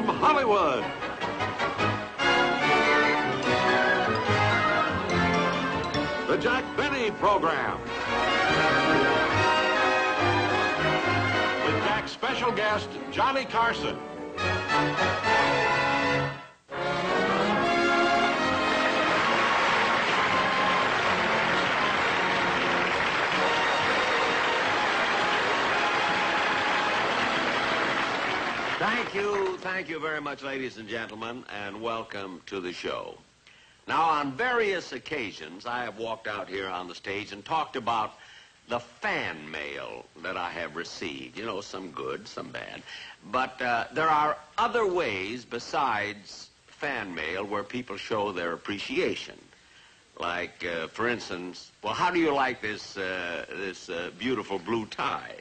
from Hollywood. The Jack Benny Program. With Jack's special guest, Johnny Carson. Thank you very much, ladies and gentlemen, and welcome to the show. Now, on various occasions, I have walked out here on the stage and talked about the fan mail that I have received. You know, some good, some bad. But there are other ways besides fan mail where people show their appreciation. Like, for instance, well, how do you like this beautiful blue tie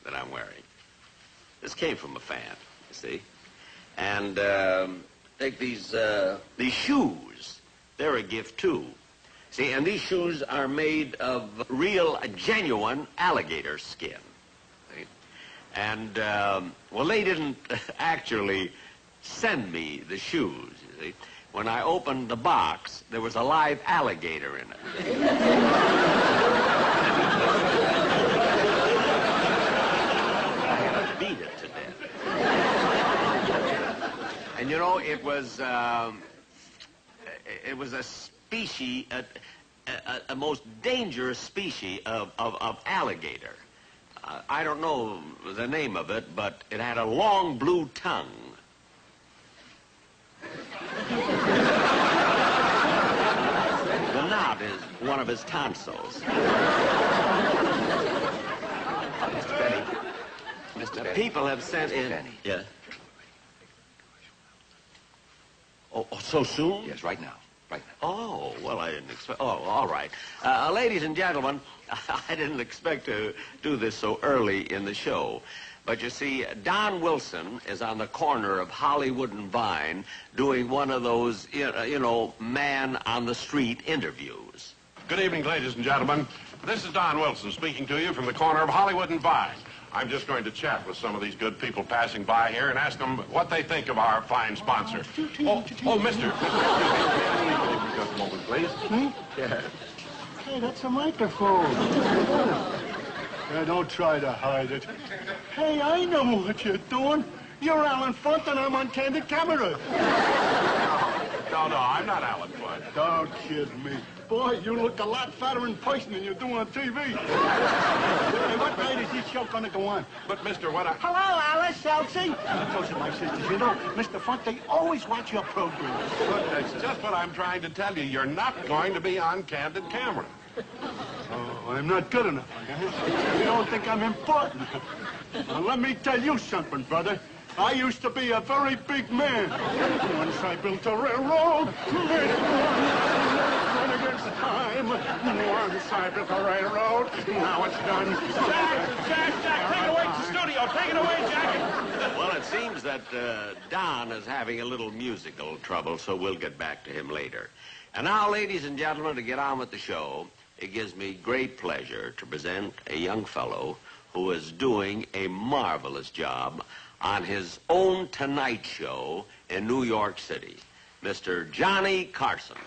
that I'm wearing? This came from a fan, you see. And take these shoes. They're a gift, too. See, and these shoes are made of real, genuine alligator skin. See? And, well, they didn't actually send me the shoes, you see. When I opened the box, there was a live alligator in it. I had to beat it to death. And, you know, it was a species, a most dangerous species of alligator. I don't know the name of it, but it had a long blue tongue. The knot is one of his tonsils. Mr. Benny. Mr. Benny. People have sent in... Benny. Yeah? Oh, so soon? Yes, right now. Right now. Oh, well, I didn't expect... Oh, all right. Ladies and gentlemen, I didn't expect to do this so early in the show. But you see, Don Wilson is on the corner of Hollywood and Vine doing one of those, you know, man-on-the-street interviews. Good evening, ladies and gentlemen. This is Don Wilson speaking to you from the corner of Hollywood and Vine. I'm just going to chat with some of these good people passing by here and ask them what they think of our fine sponsor. Mister. Just a moment, please. Yeah. Hey, that's a microphone. Yeah, don't try to hide it. Hey, I know what you're doing. You're Alan Funt and I'm on candid camera. No, I'm not Alan Funt. Don't kid me. Boy, you look a lot fatter in person than you do on TV. Hey, what night is this show going to go on? But, mister, what I... Hello, Alice, Elsie. Those are my sisters. You know, Mr. Funt, they always watch your program. Look, that's just what I'm trying to tell you. You're not going to be on candid camera. Oh, I'm not good enough, I guess. You don't think I'm important. Now, let me tell you something, brother. I used to be a very big man. Once I built a railroad, run against time. Once I built a railroad, now it's done. Jack, take it away to the studio. Take it away, Jack. Well, it seems that Don is having a little musical trouble, so we'll get back to him later. And now, ladies and gentlemen, to get on with the show, it gives me great pleasure to present a young fellow who is doing a marvelous job on his own Tonight Show in New York City, Mr. Johnny Carson.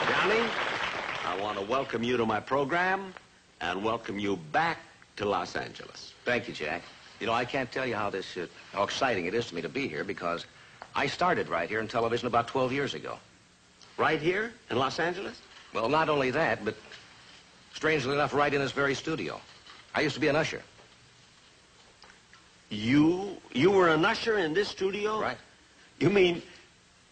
Johnny, I want to welcome you to my program and welcome you back to Los Angeles. Thank you, Jack. You know, I can't tell you how exciting it is to me to be here because I started right here in television about 12 years ago. Right here in Los Angeles? Well, not only that, but strangely enough, right in this very studio. I used to be an usher. You were an usher in this studio? Right. You mean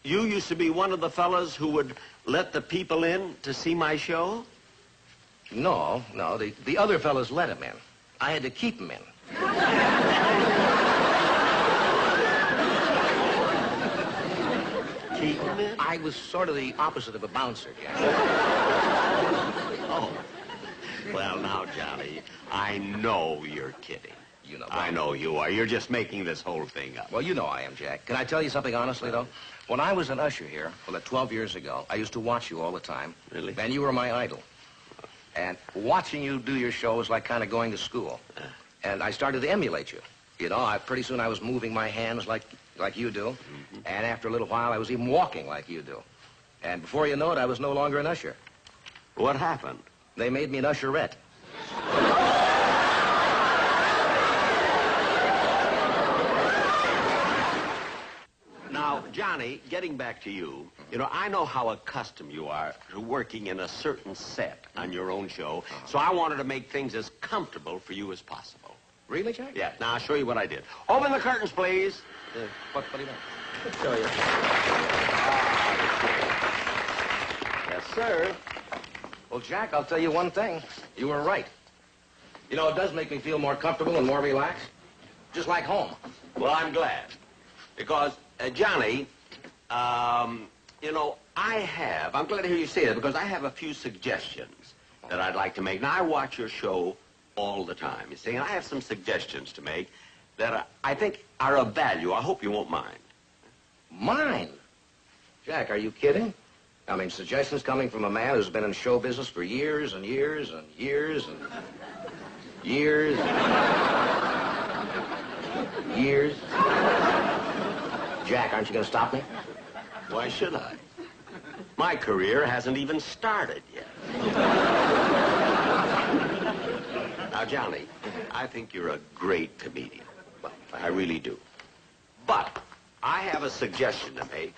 you used to be one of the fellas who would let the people in to see my show? No. The other fellas let him in. I had to keep him in. Keep him in? I was sort of the opposite of a bouncer, Jack. Oh. Well, now, Johnny, I know you're kidding. You know. I know you are. You're just making this whole thing up. Well, you know I am, Jack. Can I tell you something honestly, though? When I was an usher here, 12 years ago, I used to watch you all the time. Really? And you were my idol. And watching you do your show was like kind of going to school. And I started to emulate you. You know, pretty soon I was moving my hands like you do. Mm-hmm. And after a little while, I was even walking like you do. And before you know it, I was no longer an usher. What happened? They made me an usherette. Now, Johnny, getting back to you, you know, I know how accustomed you are to working in a certain set on your own show, so I wanted to make things as comfortable for you as possible. Really, Jack? Yeah, now I'll show you what I did. Open the curtains, please. What do you mean? Show you. Yes, sir. Well, Jack, I'll tell you one thing. You were right. You know, it does make me feel more comfortable and more relaxed. Just like home. Well, I'm glad. Because, Johnny, you know, I'm glad to hear you say that because I have a few suggestions that I'd like to make. Now, I watch your show all the time, you see, and I have some suggestions to make that I think are of value. I hope you won't mind. Mine? Jack, are you kidding? I mean, suggestions coming from a man who's been in show business for years and years and years and years. Years. Jack, aren't you going to stop me? Why should I? My career hasn't even started yet. Now, Johnny, I think you're a great comedian. Well, I really do. But I have a suggestion to make.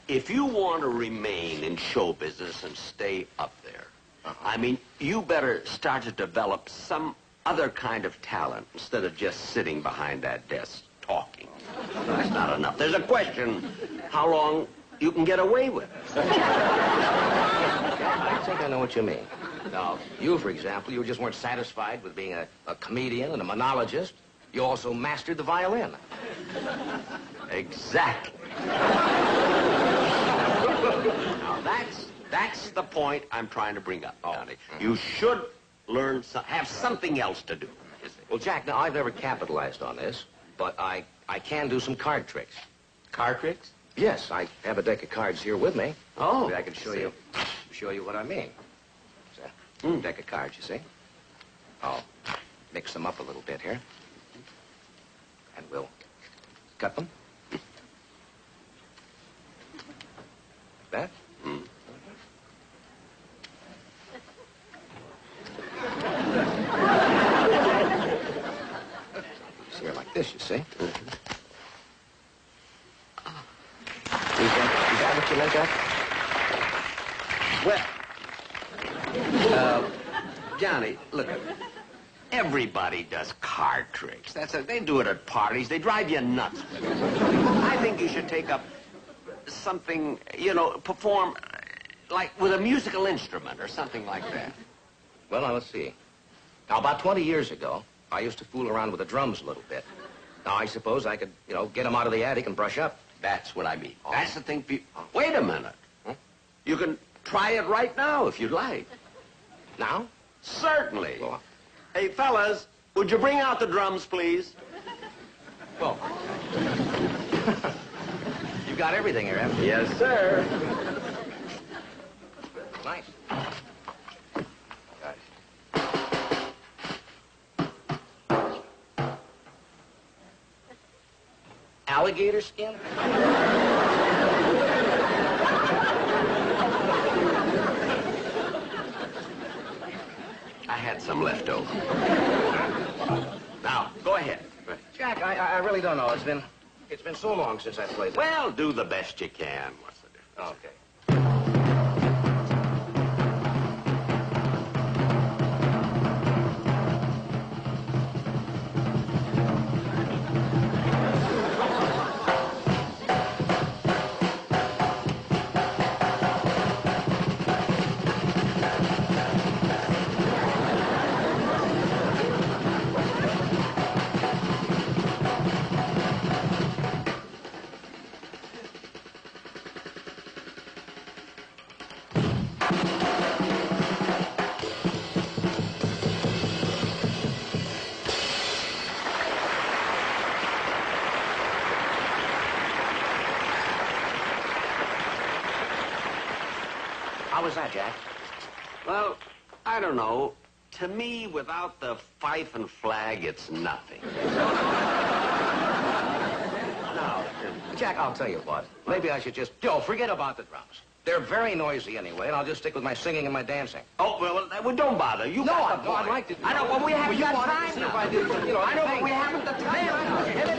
If you want to remain in show business and stay up there, I mean, you better start to develop some other kind of talent instead of just sitting behind that desk talking. That's not enough. There's a question how long you can get away with it. I think I know what you mean. Now, you, for example, you just weren't satisfied with being a comedian and a monologist. You also mastered the violin. Exactly. Now, that's the point I'm trying to bring up, Johnny. You should learn, have something else to do. Well, Jack, now, I've never capitalized on this, but I can do some card tricks. Card tricks? Yes, I have a deck of cards here with me. Oh. Maybe I can show you what I mean. It's a deck of cards, you see. I'll mix them up a little bit here. And we'll cut them. Like that. It's here like this, you see. Is that what you meant, Jack? Well, Johnny, look, everybody does card tricks. They do it at parties. They drive you nuts with it. I think you should take up something, you know, perform like with a musical instrument or something like that. Well, now, let's see. Now, about 20 years ago, I used to fool around with the drums a little bit. Now, I suppose I could, you know, get them out of the attic and brush up. That's what I mean. Oh. That's the thing. Wait a minute. You can try it right now if you'd like. Now? Certainly. Well, hey, fellas, would you bring out the drums, please? well. You got everything here, haven't you? Yes, sir. Nice. Alligator skin? I had some left over. Now, go ahead. Jack, I really don't know. It's been so long since I played that. Well, do the best you can. What's the difference? Okay. How was that, Jack? Well, I don't know. To me, without the fife and flag, it's nothing. Now, Jack, I'll tell you what. Maybe I should just... forget about the drums. They're very noisy anyway, and I'll just stick with my singing and my dancing. Oh, well, don't bother. You No, got the I'd point. like to... I know, well, we haven't got time see now. if I did, I know, but we haven't the time now. Hit it.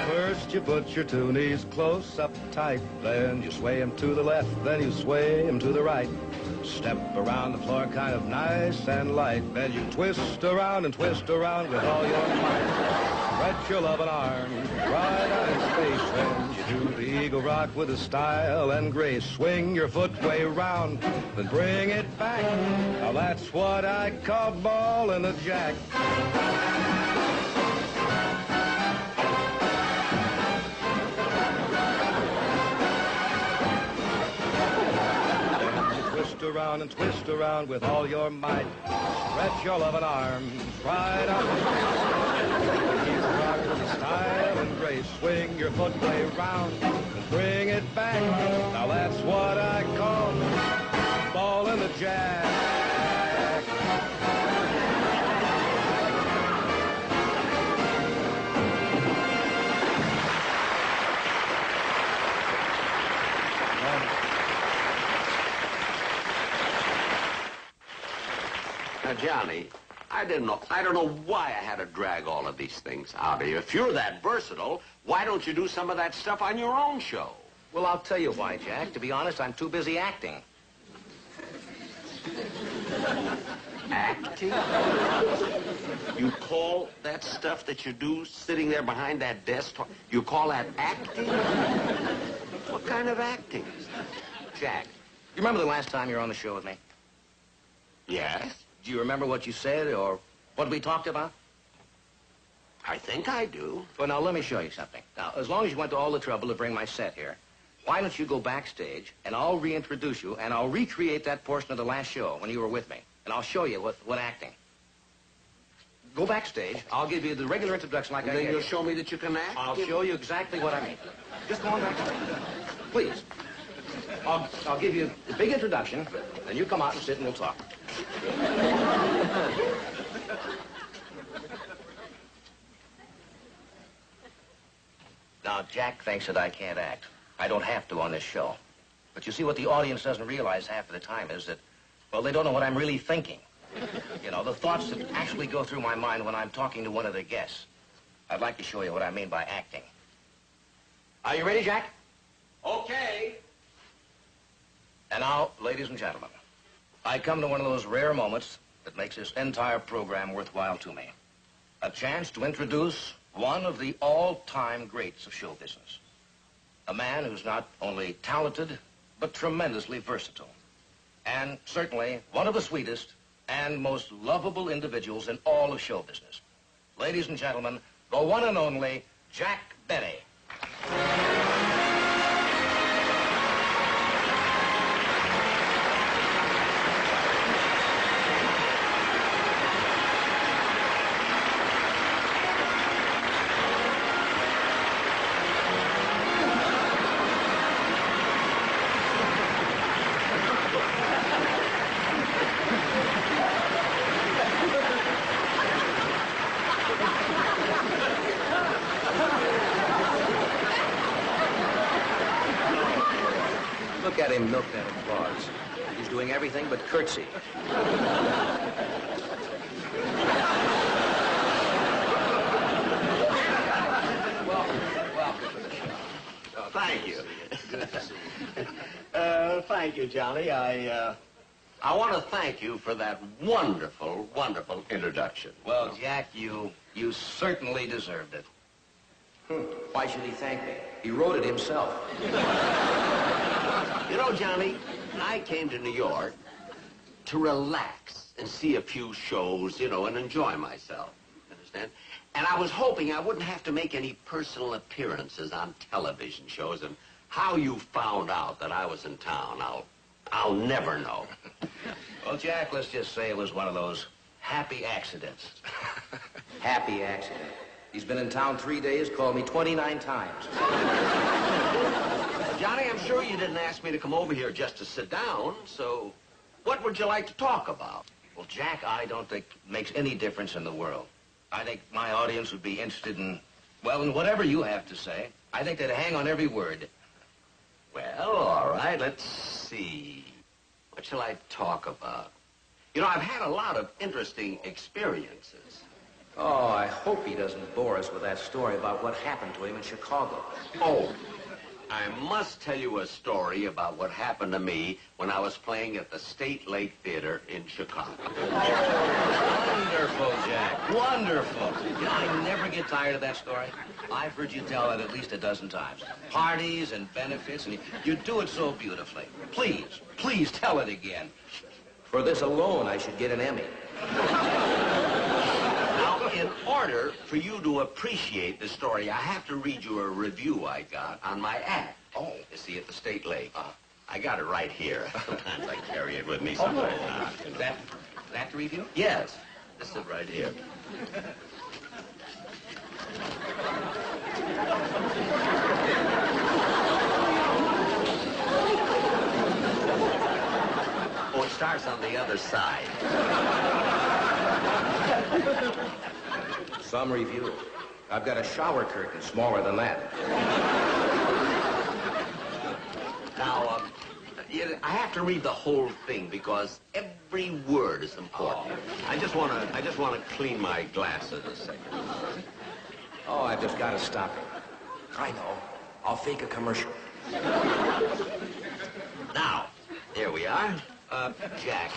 First you put your two knees close up tight, then you sway 'em to the left, then you sway 'em to the right. Step around the floor kind of nice and light, then you twist around and twist around with all your might. Stretch your loving arm right on his face, then you do the eagle rock with a style and grace. Swing your foot way round, then bring it back. Now that's what I call ball in the jack. Around and twist around with all your might. Stretch your loving arms right up. You rock with style and grace. Swing your foot way round and bring it back. Now that's what I call ball in the jack. Now, Johnny, I don't know why I had to drag all of these things out of you. If you're that versatile, why don't you do some of that stuff on your own show? Well, I'll tell you why, Jack. To be honest, I'm too busy acting. Acting? You call that stuff that you do sitting there behind that desk, you call that acting? What kind of acting is that? Jack, you remember the last time you were on the show with me? Yes, Do you remember what you said or what we talked about? I think I do. Well, now, let me show you something. Now, as long as you went to all the trouble to bring my set here, why don't you go backstage, and I'll reintroduce you, and I'll recreate that portion of the last show when you were with me, and I'll show you what acting. Go backstage. I'll give you the regular introduction like I Then gave you'll you. show me that you can act? I'll show you exactly what I mean. Just go on backstage. Please. I'll give you the big introduction, then you come out and sit and we'll talk. Now, Jack thinks that I can't act. I don't have to on this show. But you see, what the audience doesn't realize half of the time is that, well, they don't know what I'm really thinking. You know, the thoughts that actually go through my mind when I'm talking to one of the guests. I'd like to show you what I mean by acting. Are you ready, Jack? Okay. And now, ladies and gentlemen, I come to one of those rare moments that makes this entire program worthwhile to me. A chance to introduce one of the all-time greats of show business. A man who's not only talented, but tremendously versatile. And certainly one of the sweetest and most lovable individuals in all of show business. Ladies and gentlemen, the one and only Jack Benny. Look at him milk that applause. He's doing everything but curtsy. Welcome to the show. Thank you. Good to see you. Thank you, Johnny. I want to thank you for that wonderful, wonderful introduction. Well, Jack, you certainly deserved it. Why should he thank me? He wrote it himself. You know, Johnny, I came to New York to relax and see a few shows, you know, and enjoy myself. Understand? And I was hoping I wouldn't have to make any personal appearances on television shows. And how you found out that I was in town, I'll never know. Well, Jack, let's just say it was one of those happy accidents. Happy accident. He's been in town 3 days, called me 29 times. Johnny, I'm sure you didn't ask me to come over here just to sit down, so what would you like to talk about? Well, Jack, I don't think it makes any difference in the world. I think my audience would be interested in, well, in whatever you have to say. I think they'd hang on every word. Well, all right, let's see. What shall I talk about? You know, I've had a lot of interesting experiences. Oh, I hope he doesn't bore us with that story about what happened to him in Chicago. Oh, I must tell you a story about what happened to me when I was playing at the State Lake Theater in Chicago. Wonderful, Jack. Wonderful. You know, I never get tired of that story. I've heard you tell it at least a dozen times. Parties and benefits, and you do it so beautifully. Please, please tell it again. For this alone, I should get an Emmy. Now, in order for you to appreciate the story, I have to read you a review I got on my act. Oh. You see, at the State Lake. I got it right here. Sometimes I carry it with me, sometimes not. You know. That review? Yes. This is right here. Oh, it starts on the other side. Some review. I've got a shower curtain smaller than that. Now, I have to read the whole thing because every word is important. I just want to clean my glasses a second. Oh, I've just got to stop it. I know. I'll fake a commercial. Now, here we are. Jack,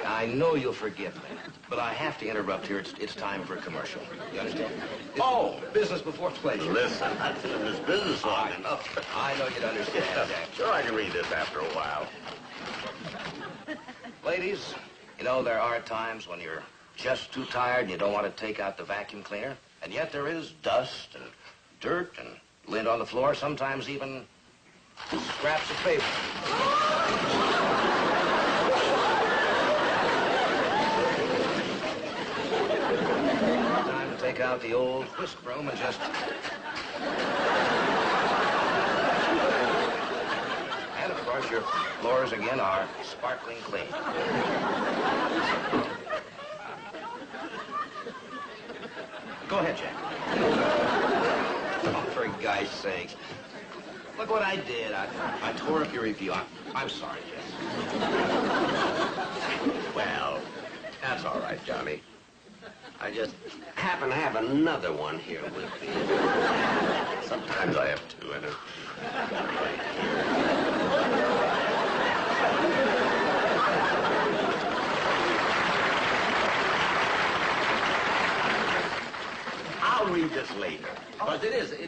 I know you'll forgive me, but I have to interrupt here. It's time for a commercial. You understand? Oh, business before pleasure. Listen, I've been in this business long enough. I know you'd understand, Jack. Sure, I can read this after a while. Ladies, you know, there are times when you're just too tired and you don't want to take out the vacuum cleaner, and yet there is dust and dirt and lint on the floor, sometimes even scraps of paper. Time to take out the old whisk broom and just... And, of course, your floors, again, are sparkling clean. Go ahead, Jack. Oh, for God's sakes. Look what I did. I tore up your review. I'm sorry, Jack. Well, that's all right, Johnny. I just happen to have another one here with me. Sometimes I have two in it. Right here. I'll read this later. But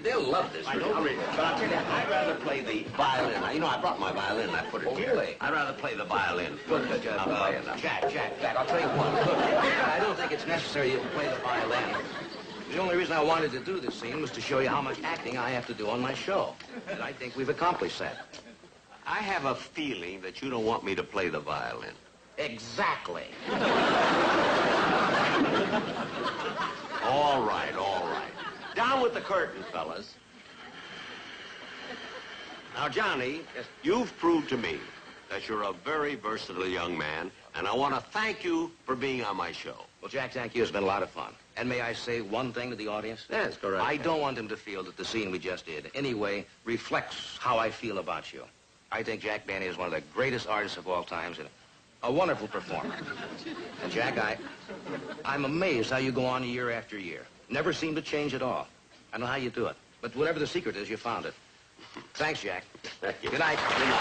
they'll love this. I don't read it. But I'll tell you, I'd rather play the violin. You know, I brought my violin and I put it here. Really? I'd rather play the violin first. Jack, I'll tell you what. Look, I don't think it's necessary you play the violin. The only reason I wanted to do this scene was to show you how much acting I have to do on my show. And I think we've accomplished that. I have a feeling that you don't want me to play the violin. Exactly. All right. Down with the curtain, fellas. Now, Johnny, you've proved to me that you're a very versatile young man, and I want to thank you for being on my show. Well, Jack, thank you. It's been a lot of fun. And may I say one thing to the audience? That's correct. I don't want them to feel that the scene we just did, anyway, reflects how I feel about you. I think Jack Benny is one of the greatest artists of all times and a wonderful performer. And, Jack, I'm amazed how you go on year after year. Never seem to change at all. I don't know how you do it. But whatever the secret is, you found it. Thanks, Jack. Thank you. Good night. Good night.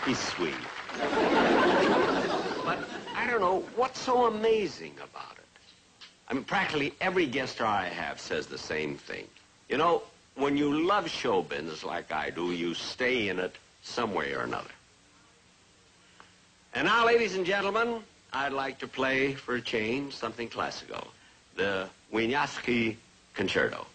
He's sweet. But I don't know what's so amazing about it. I mean, practically every guest star I have says the same thing. You know, when you love show business like I do, you stay in it some way or another. And now, ladies and gentlemen, I'd like to play, for a change, something classical. The Wieniawski Concerto.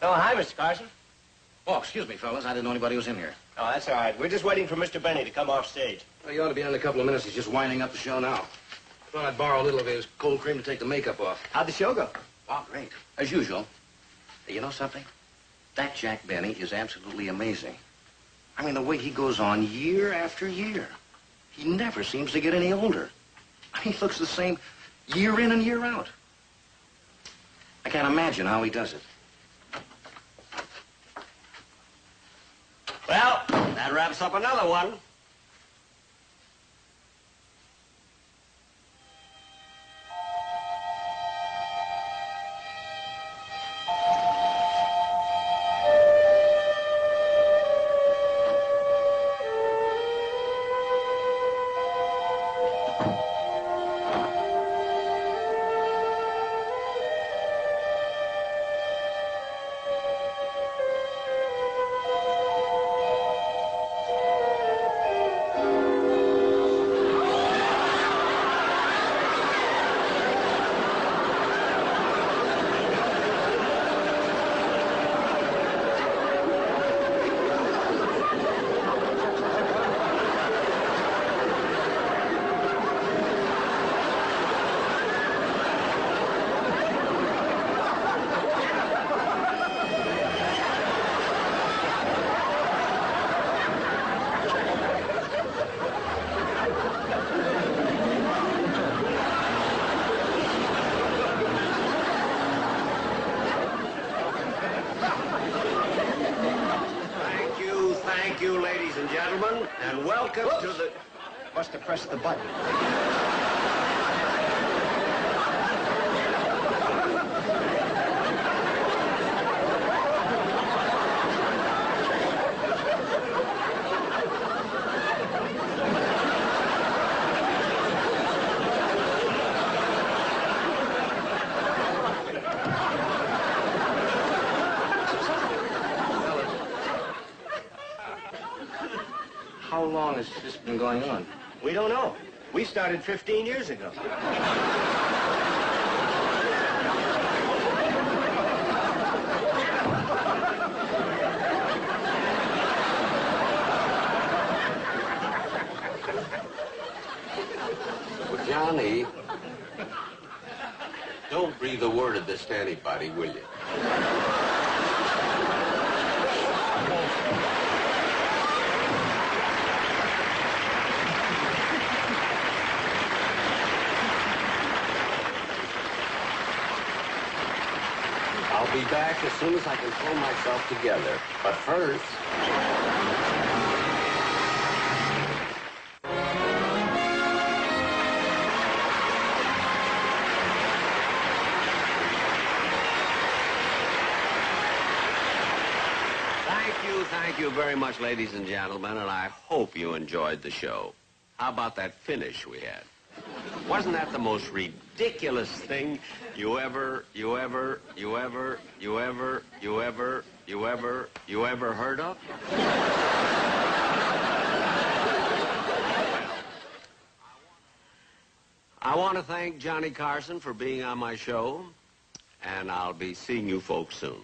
Oh, hi, Mr. Carson. Oh, excuse me, fellas. I didn't know anybody was in here. Oh, that's all right. We're just waiting for Mr. Benny to come off stage. Well, you ought to be in a couple of minutes. He's just winding up the show now. Thought I'd borrow a little of his cold cream to take the makeup off. How'd the show go? Oh, great. As usual. Hey, you know something? That Jack Benny is absolutely amazing. I mean, the way he goes on year after year. He never seems to get any older. He looks the same year in and year out. I can't imagine how he does it. Well, that wraps up another one. Thank you, ladies and gentlemen, and welcome to the... Must have pressed the button. How long has this been going on? We don't know. We started 15 years ago. Well, Johnny, don't breathe a word of this to anybody, will you? I'll be back as soon as I can pull myself together. But first... Thank you very much, ladies and gentlemen, and I hope you enjoyed the show. How about that finish we had? Wasn't that the most ridiculous thing you ever heard of? I want to thank Johnny Carson for being on my show, and I'll be seeing you folks soon.